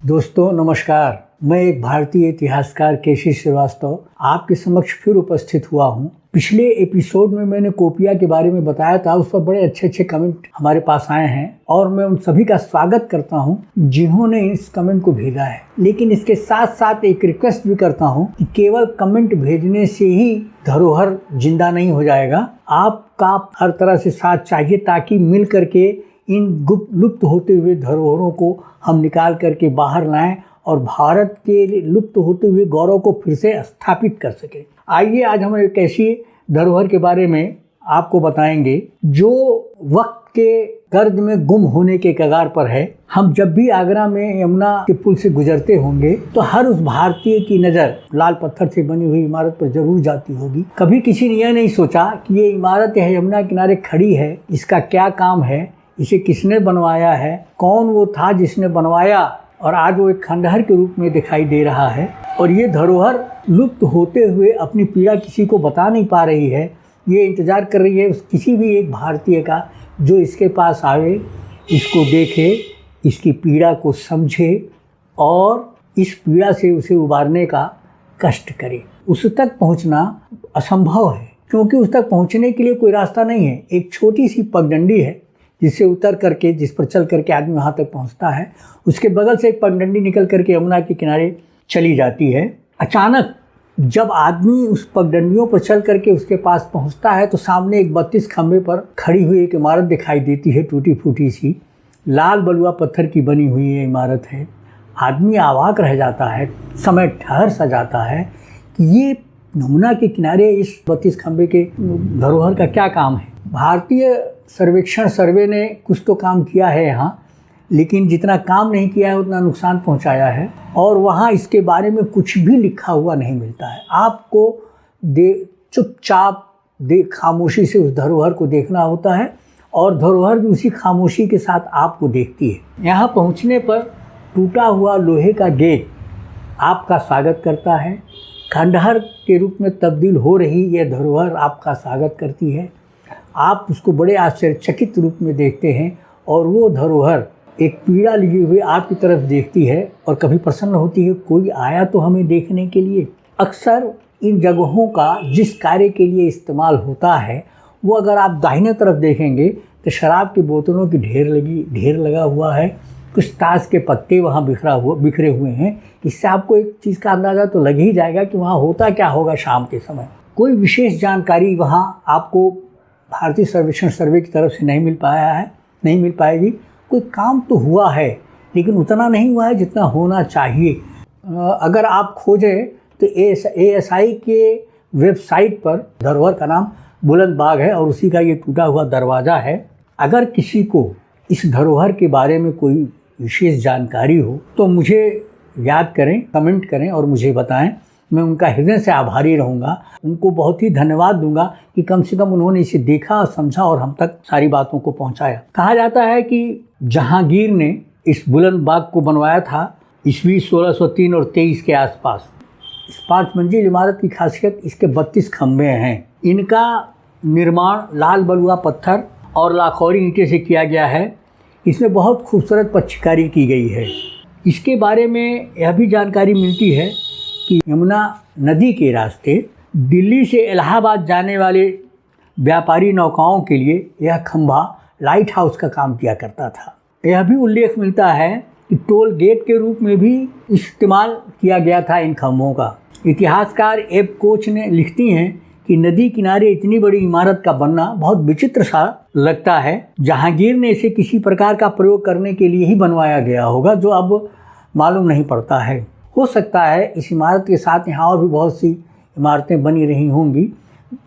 दोस्तों नमस्कार। मैं एक भारतीय इतिहासकार केसी श्रीवास्तव आपके समक्ष फिर उपस्थित हुआ हूँ। पिछले एपिसोड में मैंने कोपिया के बारे में बताया था, उस पर बड़े अच्छे कमेंट हमारे पास आए हैं और मैं उन सभी का स्वागत करता हूँ जिन्होंने इस कमेंट को भेजा है। लेकिन इसके साथ साथ एक रिक्वेस्ट भी करता हूँ कि केवल कमेंट भेजने से ही धरोहर जिंदा नहीं हो जाएगा। आपका हर तरह से साथ चाहिए ताकि मिल करके इन लुप्त होते हुए धरोहरों को हम निकाल करके बाहर लाएं और भारत के लुप्त होते हुए गौरव को फिर से स्थापित कर सकें। आइए आज हम एक ऐसी धरोहर के बारे में आपको बताएंगे जो वक्त के गर्द में गुम होने के कगार पर है। हम जब भी आगरा में यमुना के पुल से गुजरते होंगे तो हर उस भारतीय की नज़र लाल पत्थर से बनी हुई इमारत पर जरूर जाती होगी। कभी किसी ने यह नहीं सोचा कि ये इमारत है यमुना किनारे खड़ी है, इसका क्या काम है, इसे किसने बनवाया है, कौन वो था जिसने बनवाया, और आज वो एक खंडहर के रूप में दिखाई दे रहा है। और ये धरोहर लुप्त होते हुए अपनी पीड़ा किसी को बता नहीं पा रही है। ये इंतज़ार कर रही है किसी भी एक भारतीय का जो इसके पास आवे, इसको देखे, इसकी पीड़ा को समझे और इस पीड़ा से उसे उबारने का कष्ट करे। उस तक पहुंचना असंभव है क्योंकि उस तक पहुंचने के लिए कोई रास्ता नहीं है। एक छोटी सी पगडंडी है जिससे उतर करके, जिस पर चल करके आदमी वहाँ तक पहुँचता है। उसके बगल से एक पगडंडी निकल करके यमुना के किनारे चली जाती है। अचानक जब आदमी उस पगडंडियों पर चल करके उसके पास पहुँचता है तो सामने एक 32 खंबे पर खड़ी हुई एक इमारत दिखाई देती है, टूटी फूटी सी, लाल बलुआ पत्थर की बनी हुई ये इमारत है। आदमी अवाक रह जाता है, समय ठहर सा जाता है कि ये यमुना के किनारे इस 32 खंबे के धरोहर का क्या काम है। भारतीय सर्वेक्षण सर्वे ने कुछ तो काम किया है यहाँ, लेकिन जितना काम नहीं किया है उतना नुकसान पहुँचाया है और वहाँ इसके बारे में कुछ भी लिखा हुआ नहीं मिलता है। आपको चुपचाप खामोशी से उस धरोहर को देखना होता है और धरोहर भी उसी खामोशी के साथ आपको देखती है। यहाँ पहुँचने पर टूटा हुआ लोहे का गेट आपका स्वागत करता है। खंडहर के रूप में तब्दील हो रही यह धरोहर आपका स्वागत करती है। आप उसको बड़े आश्चर्यचकित रूप में देखते हैं और वो धरोहर एक पीड़ा लिए हुए आपकी तरफ देखती है और कभी प्रसन्न होती है, कोई आया तो हमें देखने के लिए। अक्सर इन जगहों का जिस कार्य के लिए इस्तेमाल होता है वो अगर आप दाहिने तरफ देखेंगे तो शराब की बोतलों की ढेर लगा हुआ है, कुछ ताश के पत्ते वहाँ बिखरे हुए हैं। इससे आपको एक चीज़ का अंदाज़ा तो लग ही जाएगा कि वहाँ होता क्या होगा शाम के समय। कोई विशेष जानकारी वहाँ आपको भारतीय सर्वेक्षण सर्वे की तरफ से नहीं मिल पाएगी। कोई काम तो हुआ है लेकिन उतना नहीं हुआ है जितना होना चाहिए। अगर आप खोजें तो ASI के वेबसाइट पर धरोहर का नाम बुलंद बाग है और उसी का ये टूटा हुआ दरवाज़ा है। अगर किसी को इस धरोहर के बारे में कोई विशेष जानकारी हो तो मुझे याद करें, कमेंट करें और मुझे बताएं। मैं उनका हृदय से आभारी रहूँगा, उनको बहुत ही धन्यवाद दूंगा कि कम से कम उन्होंने इसे देखा, समझा और हम तक सारी बातों को पहुँचाया। कहा जाता है कि जहांगीर ने इस बुलंद बाग को बनवाया था ईस्वी 1603 और 23 के आसपास। इस 5 मंजिल इमारत की खासियत इसके 32 खंभे हैं। इनका निर्माण लाल बलुआ पत्थर और लाखौरी ईंटें से किया गया है। इसमें बहुत खूबसूरत पच्छकारी की गई है। इसके बारे में यह भी जानकारी मिलती है कि यमुना नदी के रास्ते दिल्ली से इलाहाबाद जाने वाले व्यापारी नौकाओं के लिए यह खंभा लाइट हाउस का काम किया करता था। यह भी उल्लेख मिलता है कि टोल गेट के रूप में भी इस्तेमाल किया गया था इन खंभों का। इतिहासकार एफ कोच ने लिखती हैं कि नदी किनारे इतनी बड़ी इमारत का बनना बहुत विचित्र सा लगता है। जहांगीर ने इसे किसी प्रकार का प्रयोग करने के लिए ही बनवाया गया होगा जो अब मालूम नहीं पड़ता है। हो सकता है इस इमारत के साथ यहाँ और भी बहुत सी इमारतें बनी रही होंगी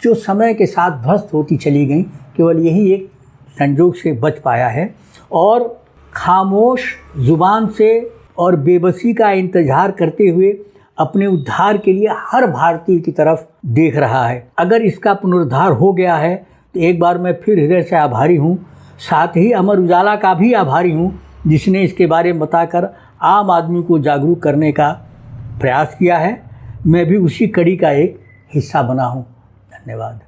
जो समय के साथ ध्वस्त होती चली गईं। केवल यही एक संजोग से बच पाया है और खामोश जुबान से और बेबसी का इंतजार करते हुए अपने उद्धार के लिए हर भारतीय की तरफ देख रहा है। अगर इसका पुनरुद्धार हो गया है तो एक बार मैं फिर हृदय से आभारी हूँ। साथ ही अमर उजाला का भी आभारी हूँ जिसने इसके बारे में बताकर आम आदमी को जागरूक करने का प्रयास किया है। मैं भी उसी कड़ी का एक हिस्सा बना हूँ। धन्यवाद।